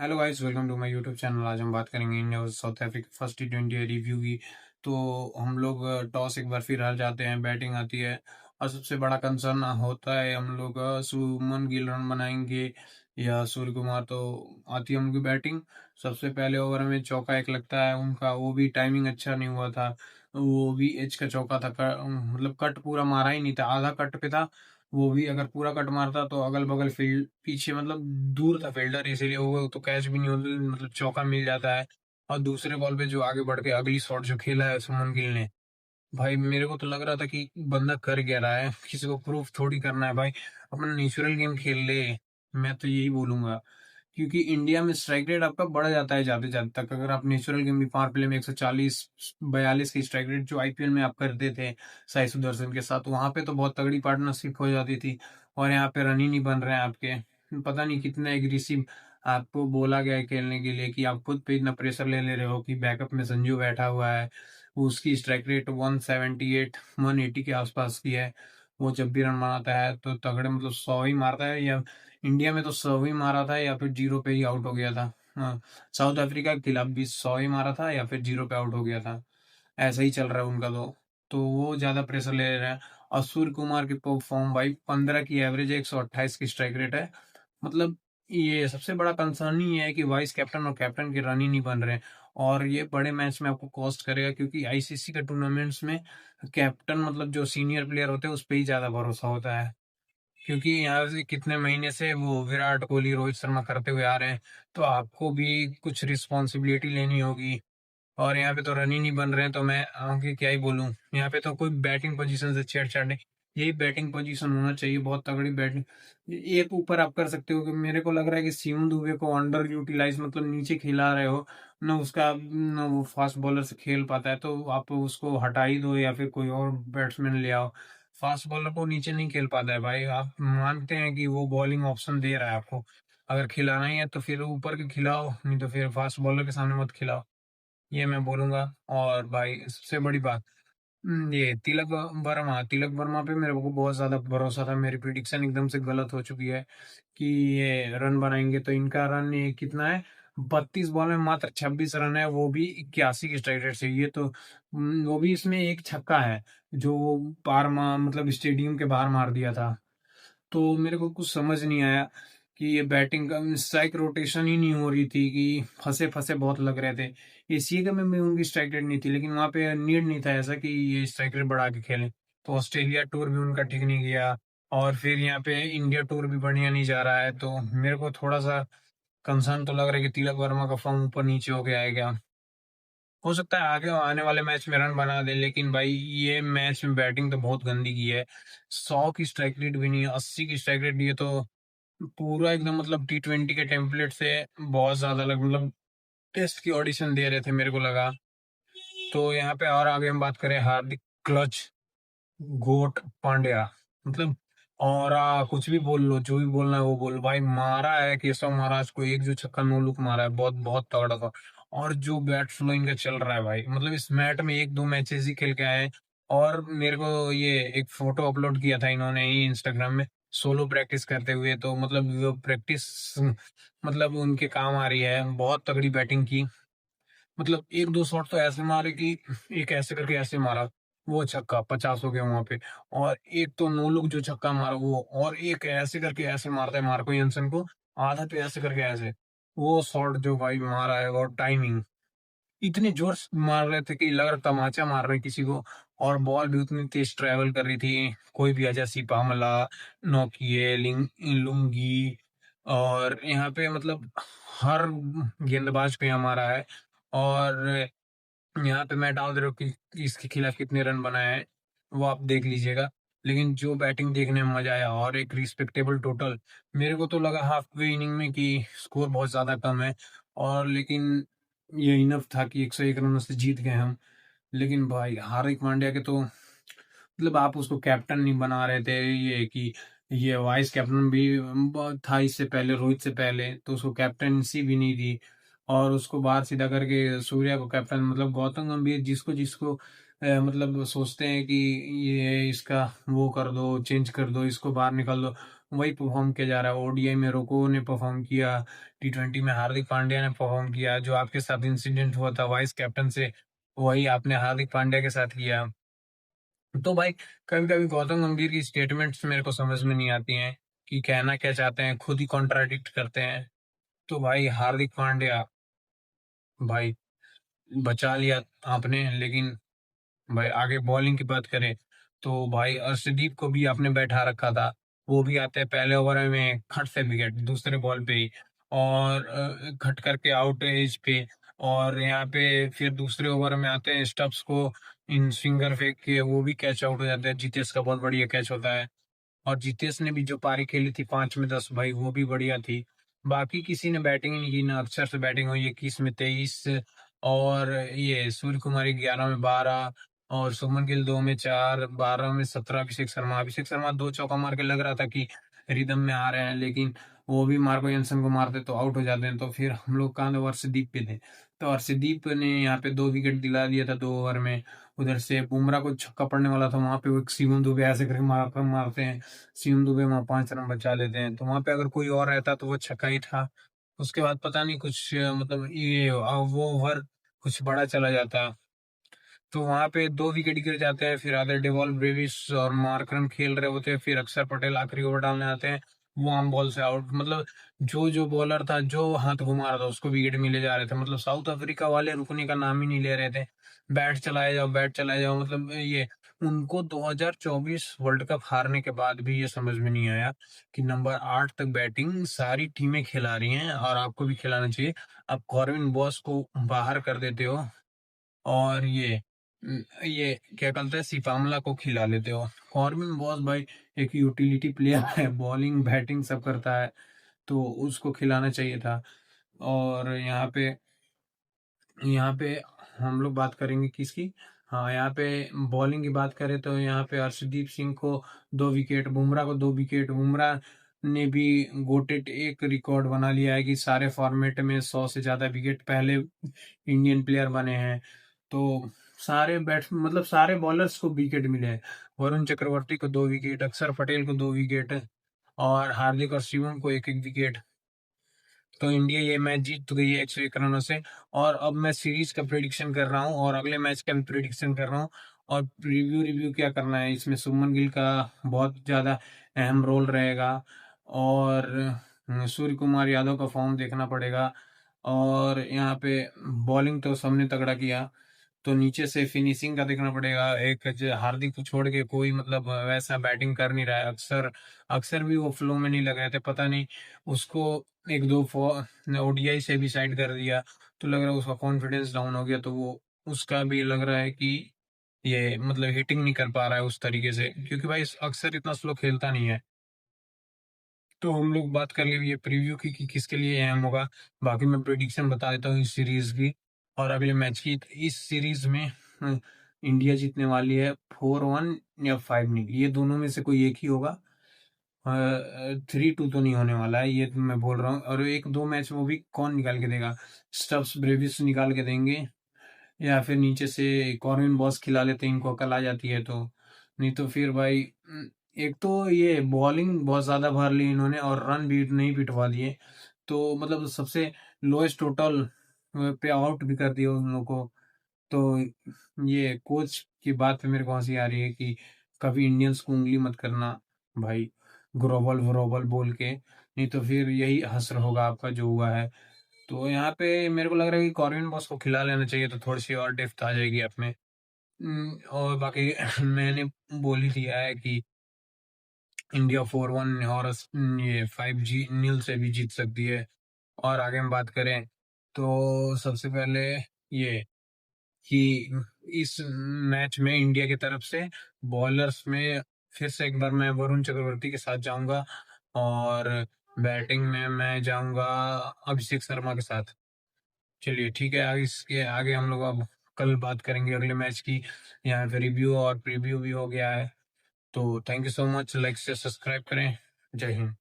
Hello guys, welcome to my YouTube channel. आज हम बात करेंगे इंडिया और south Africa first T20 review की। तो हम लोग टॉस एक बार फिर हार जाते हैं, बैटिंग आती है और सबसे बड़ा कंसर्न होता है हम लोग शुभमन गिल रन बनाएंगे या सूर्य कुमार। तो आती है उनकी बैटिंग। सबसे पहले ओवर में चौका एक लगता है उनका, वो भी टाइमिंग अच्छा नहीं हुआ था। वो भी एज का चौका था, मतलब कट पूरा मारा ही नहीं था, आधा कट पे था। वो भी अगर पूरा कट मारता तो अगल बगल फील्ड पीछे, मतलब दूर था फील्डर, इसीलिए वो तो कैच भी नहीं होता, मतलब चौका मिल जाता है। और दूसरे बॉल पे जो आगे बढ़ के अगली शॉट जो खेला है सुमन गिल ने, भाई मेरे को तो लग रहा था कि बंदा कर क्या रहा है, किसी को प्रूफ थोड़ी करना है भाई, अपना नेचुरल गेम खेल ले। मैं तो यही बोलूंगा, क्योंकि इंडिया में स्ट्राइक रेट आपका बढ़ जाता है जाते जाते तक। अगर आप नेचुरल गेम भी पावर प्ले में 140 42 की स्ट्राइक रेट जो आईपीएल में आप करते थे साई सुदर्शन के साथ, वहां पे तो बहुत तगड़ी पार्टनरशिप हो जाती थी। और यहाँ पे रन ही नहीं बन रहे हैं आपके। पता नहीं कितना एग्रेसिव आपको बोला गया है खेलने के लिए, कि आप खुद पे इतना प्रेशर ले ले रहे हो कि बैकअप में संजू बैठा हुआ है, उसकी स्ट्राइक रेट 178 180 के आसपास की है। वो जब भी रन बनाता है तो तगड़े, मतलब 100 ही मारता है, या इंडिया में तो 100 ही मारा था या फिर जीरो पे ही आउट हो गया था। हाँ, साउथ अफ्रीका के खिलाफ भी 100 ही मारा था या फिर जीरो पे आउट हो गया था। ऐसा ही चल रहा है उनका। तो वो ज्यादा प्रेशर ले रहे हैं। और सूर्य कुमार की फॉर्म भाई, 15 की एवरेज है, 128 की स्ट्राइक रेट है। मतलब ये सबसे बड़ा कंसर्न ही है कि वाइस कैप्टन और कैप्टन के रन ही नहीं बन रहे हैं। और ये बड़े मैच में आपको कॉस्ट करेगा, क्योंकि आईसीसी के टूर्नामेंट्स में कैप्टन, मतलब जो सीनियर प्लेयर होते हैं, उस पर ही ज्यादा भरोसा होता है। क्योंकि यहाँ से कितने महीने से वो विराट कोहली रोहित शर्मा करते हुए आ रहे हैं, तो आपको भी कुछ रिस्पॉन्सिबिलिटी लेनी होगी। और यहाँ पे तो रन ही नहीं बन रहे हैं, तो मैं आगे क्या ही बोलूं। यहाँ पे तो कोई बैटिंग पोजीशन से छेड़छाड़ नहीं। यही बैटिंग पोजीशन होना चाहिए, बहुत तगड़ी बैटिंग। एक ऊपर आप कर सकते हो, कि मेरे को लग रहा है कि शिवम दुबे को अंडर यूटिलाइज, मतलब नीचे खिला रहे हो न, उसका न वो फास्ट बॉलर से खेल पाता है, तो आप उसको हटा ही दो या फिर कोई और बैट्समैन ले आओ। फास्ट बॉलर को नीचे नहीं खेल पाता है भाई। आप मानते हैं कि वो बॉलिंग ऑप्शन दे रहा है आपको, अगर खिलाना ही है तो फिर ऊपर के खिलाओ, नहीं तो फिर फास्ट बॉलर के सामने मत खिलाओ। ये मैं बोलूंगा। और भाई सबसे बड़ी बात, ये तिलक वर्मा पे मेरे को बहुत ज्यादा भरोसा था। मेरी प्रिडिक्शन एकदम से गलत हो चुकी है कि ये रन बनाएंगे। तो इनका रन ये कितना है, 32 बॉल में मात्र 26 रन है, वो भी 81 की स्ट्राइक रेट से। ये तो वो भी इसमें एक छक्का है जो वो मतलब स्टेडियम के बाहर मार दिया था। तो मेरे को कुछ समझ नहीं आया कि ये बैटिंग का स्ट्राइक रोटेशन ही नहीं हो रही थी, कि फंसे फंसे बहुत लग रहे थे। एशिया का में उनकी स्ट्राइक रेट नहीं थी, लेकिन वहां पे नीड नहीं था ऐसा कि ये स्ट्राइक रेट बढ़ा के खेलें। तो ऑस्ट्रेलिया टूर भी उनका ठीक नहीं गया, और फिर यहाँ पे इंडिया टूर भी बढ़िया नहीं जा रहा है। तो मेरे को थोड़ा सा कंसर्न तो लग रहा है कि तिलक वर्मा का फॉर्म ऊपर नीचे हो गया है क्या। हो सकता है आगे आने वाले मैच में रन बना दे, लेकिन भाई ये मैच में बैटिंग तो बहुत गंदी की है। 100 की स्ट्राइक रेट भी नहीं, 80 की स्ट्राइक रेट, ये तो पूरा एकदम, मतलब T20 के टेम्पलेट से बहुत ज्यादा अलग, मतलब टेस्ट की ऑडिशन दे रहे थे मेरे को लगा। तो यहाँ पे और आगे हम बात करें, हार्दिक क्लच गोट पांड्या, मतलब और कुछ भी बोल लो, जो भी बोलना है वो बोल भाई, मारा है केशव महाराज को एक जो छक्का नो लुक मारा है, बहुत बहुत तगड़ा था। और जो बैट फ्लो इनका चल रहा है भाई, मतलब इस मैट में एक दो मैचेस ही खेल के आए हैं। और मेरे को ये एक फोटो अपलोड किया था इन्होंने ही इंस्टाग्राम में, सोलो प्रैक्टिस करते हुए। तो मतलब वो प्रैक्टिस, मतलब उनके काम आ रही है। बहुत तगड़ी बैटिंग की, मतलब एक दो शॉट तो ऐसे मारे कि एक ऐसे करके ऐसे मारा, वो छक्का 50 हो गया वहां पे। और एक तो नो लुक जो छक्का मारा वो, और एक ऐसे करके ऐसे मारता है मार्को यंसन को, आधा पे ऐसे करके ऐसे। वो शॉट जो भाई मारा है, और टाइमिंग इतने जोर से मार रहे थे कि लग रहा तमाचा मार रहे किसी को। और बॉल भी उतनी तेज ट्रेवल कर रही थी, कोई भी अजय सिपामला, नोकिए लुंगी, और यहाँ पे मतलब हर गेंदबाज पे हमारा है। और यहाँ पे मैं डाल दे रहा हूँ कि इसके खिलाफ कितने रन बनाए हैं, वो आप देख लीजिएगा। लेकिन जो बैटिंग देखने में मजा आया, और एक रिस्पेक्टेबल टोटल, मेरे को तो लगा हाफ वे इनिंग में कि स्कोर बहुत ज्यादा कम है, और लेकिन ये इनफ था कि 101 रनों से जीत गए हम। लेकिन भाई हार्दिक पांड्या के तो, मतलब आप उसको कैप्टन नहीं बना रहे थे, ये कि ये वाइस कैप्टन भी था इससे पहले, रोहित से पहले, तो उसको कैप्टनसी भी नहीं दी। और उसको बाहर सीधा करके सूर्या को कैप्टन, मतलब गौतम गंभीर जिसको जिसको मतलब सोचते हैं कि ये इसका वो कर दो, चेंज कर दो, इसको बाहर निकाल दो, वही परफॉर्म किया जा रहा है। ओडीआई में रोको ने परफॉर्म किया, टी20 में हार्दिक पांड्या ने परफॉर्म किया। जो आपके साथ इंसिडेंट हुआ था वाइस कैप्टन से, वही आपने हार्दिक पांड्या के साथ किया। तो भाई कभी कभी गौतम गंभीर की स्टेटमेंट्स मेरे को समझ में नहीं आती हैं कि कहना क्या चाहते हैं, खुद ही कॉन्ट्राडिक्ट करते हैं। तो भाई हार्दिक पांड्या, भाई बचा लिया आपने, लेकिन भाई आगे बॉलिंग की बात करें तो भाई अर्शदीप को भी आपने बैठा रखा था। वो भी आते हैं पहले ओवर में खट से विकेट दूसरे बॉल पे ही, और खट करके आउट एज पे। और यहाँ पे फिर दूसरे ओवर में आते हैं स्टब्स को इन स्विंगर फेंक के वो भी कैच आउट हो जाते हैं। जितेश का बहुत बढ़िया कैच होता है। और जितेश ने भी जो पारी खेली थी 5 में 10, भाई वो भी बढ़िया थी। बाकी किसी ने बैटिंग ही नहीं की, ना अक्षर से बैटिंग हुई, 21 में 23, और ये सूर्य कुमार 11 में 12, और सुमन गिल 2 में 4, 12 में 17। अभिषेक शर्मा 2 चौका मार के लग रहा था कि रिदम में आ रहे हैं, लेकिन वो भी मार्को जेंसन को मारते तो आउट हो जाते हैं। तो फिर हम लोग कहाँ थे, अर्शदीप पे थे। तो अर्शदीप ने यहाँ पे 2 विकेट दिला दिया था 2 ओवर में। उधर से बुमराह को छक्का पड़ने वाला था, वहां पे वो एक शिवम दुबे ऐसे करके मारते हैं। शिवम दुबे वहां 5 रन बचा लेते हैं। तो वहां पे अगर कोई और रहता तो वो छक्का ही था। उसके बाद पता नहीं कुछ मतलब ये वो ओवर कुछ बड़ा चला जाता। तो वहां पे 2 विकेट गिर जाते हैं। फिर आधे डेवॉल ब्रेविस और मार्करम खेल रहे होते हैं। फिर अक्षर पटेल आखिरी ओवर डालने आते हैं, वो आम बॉल से आउट। मतलब जो जो बॉलर था जो हाथ घुमा रहा था उसको विकेट मिले जा रहे थे। मतलब साउथ अफ्रीका वाले रुकने का नाम ही नहीं ले रहे थे। बैट चलाए जाओ, बैट चलाए जाओ। मतलब ये उनको 2024 वर्ल्ड कप हारने के बाद भी ये समझ में नहीं आया कि नंबर 8 तक बैटिंग सारी टीमें खिला रही हैं और आपको भी खिलाना चाहिए। आप कॉर्विन बॉस को बाहर कर देते हो, और ये क्या कहते हैं सिपामला को खिला लेते हो। कॉर्बिन बॉस भाई एक यूटिलिटी प्लेयर है, बॉलिंग बैटिंग सब करता है, तो उसको खिलाना चाहिए था। और यहाँ पे हम लोग बात करेंगे किसकी। हाँ, यहाँ पे बॉलिंग की बात करें तो यहाँ पे अर्शदीप सिंह को 2 विकेट, बुमराह को 2 विकेट। बुमराह ने भी गोटेड एक रिकॉर्ड बना लिया है कि सारे फॉर्मेट में 100 से ज्यादा विकेट पहले इंडियन प्लेयर बने हैं। तो सारे मतलब सारे बॉलर्स को विकेट मिले हैं। वरुण चक्रवर्ती को 2 विकेट, अक्षर पटेल को 2 विकेट, और हार्दिक और शिवम को 1 1 विकेट। तो इंडिया ये मैच जीत तो गई है 101 रनों से। और अब मैं सीरीज का प्रिडिक्शन कर रहा हूँ और अगले मैच का भी प्रिडिक्शन कर रहा हूँ। और रिव्यू रिव्यू क्या करना है, इसमें सुमन गिल का बहुत ज्यादा अहम रोल रहेगा। और सूर्य कुमार यादव का फॉर्म देखना पड़ेगा। और यहाँ पे बॉलिंग तो सबने तगड़ा किया, तो नीचे से फिनिशिंग का देखना पड़ेगा। एक हार्दिक को छोड़ के कोई मतलब वैसा बैटिंग कर नहीं रहा है। अक्सर अक्सर भी वो फ्लो में नहीं लग रहे थे, पता नहीं उसको एक दो ओडीआई से भी साइड कर दिया, तो लग रहा है उसका कॉन्फिडेंस डाउन हो गया। तो वो उसका भी लग रहा है कि ये मतलब हिटिंग नहीं कर पा रहा है उस तरीके से, क्योंकि भाई अक्सर इतना स्लो खेलता नहीं है। तो हम लोग बात कर लिए ये प्रीव्यू की कि किसके लिए अहम होगा। बाकी मैं प्रिडिक्शन बता देता हूँ इस सीरीज की और अगले मैच की। तो इस सीरीज में इंडिया जीतने वाली है 4-1 या 5-0, ये दोनों में से कोई एक ही होगा। 3-2 तो नहीं होने वाला है, ये तो मैं बोल रहा हूँ। और एक दो मैच वो भी कौन निकाल के देगा, स्टब्स ब्रेविस निकाल के देंगे, या फिर नीचे से कॉर्विन बॉस खिला लेते हैं इनको, अकल आ जाती है तो। नहीं तो फिर भाई एक तो ये बॉलिंग बहुत ज्यादा भर ली इन्होंने और रन भी नहीं पिटवा दिए। तो मतलब सबसे लोएस्ट टोटल पे आउट भी कर दिया उन लोगों को। तो ये कोच की बात पे मेरे को हंसी आ रही है कि कभी इंडियंस को उंगली मत करना भाई, ग्लोबल व्लोबल बोल के, नहीं तो फिर यही हश्र होगा आपका जो हुआ है। तो यहाँ पे मेरे को लग रहा है कि कॉर्बिन बॉस को खिला लेना चाहिए, तो थोड़ी सी और डेप्थ आ जाएगी आप में। और बाकी मैंने बोल ही दिया है कि इंडिया 4-1 और ये 5-0 से भी जीत सकती है। और आगे हम बात करें तो सबसे पहले ये कि इस मैच में इंडिया की तरफ से बॉलर्स में फिर से एक बार मैं वरुण चक्रवर्ती के साथ जाऊंगा, और बैटिंग में मैं जाऊंगा अभिषेक शर्मा के साथ। चलिए ठीक है, आगे इसके आगे हम लोग अब कल बात करेंगे अगले मैच की। यहाँ पे रिव्यू और प्रीव्यू भी हो गया है। तो thank you so much, like से सब्सक्राइब करें। जय हिंद।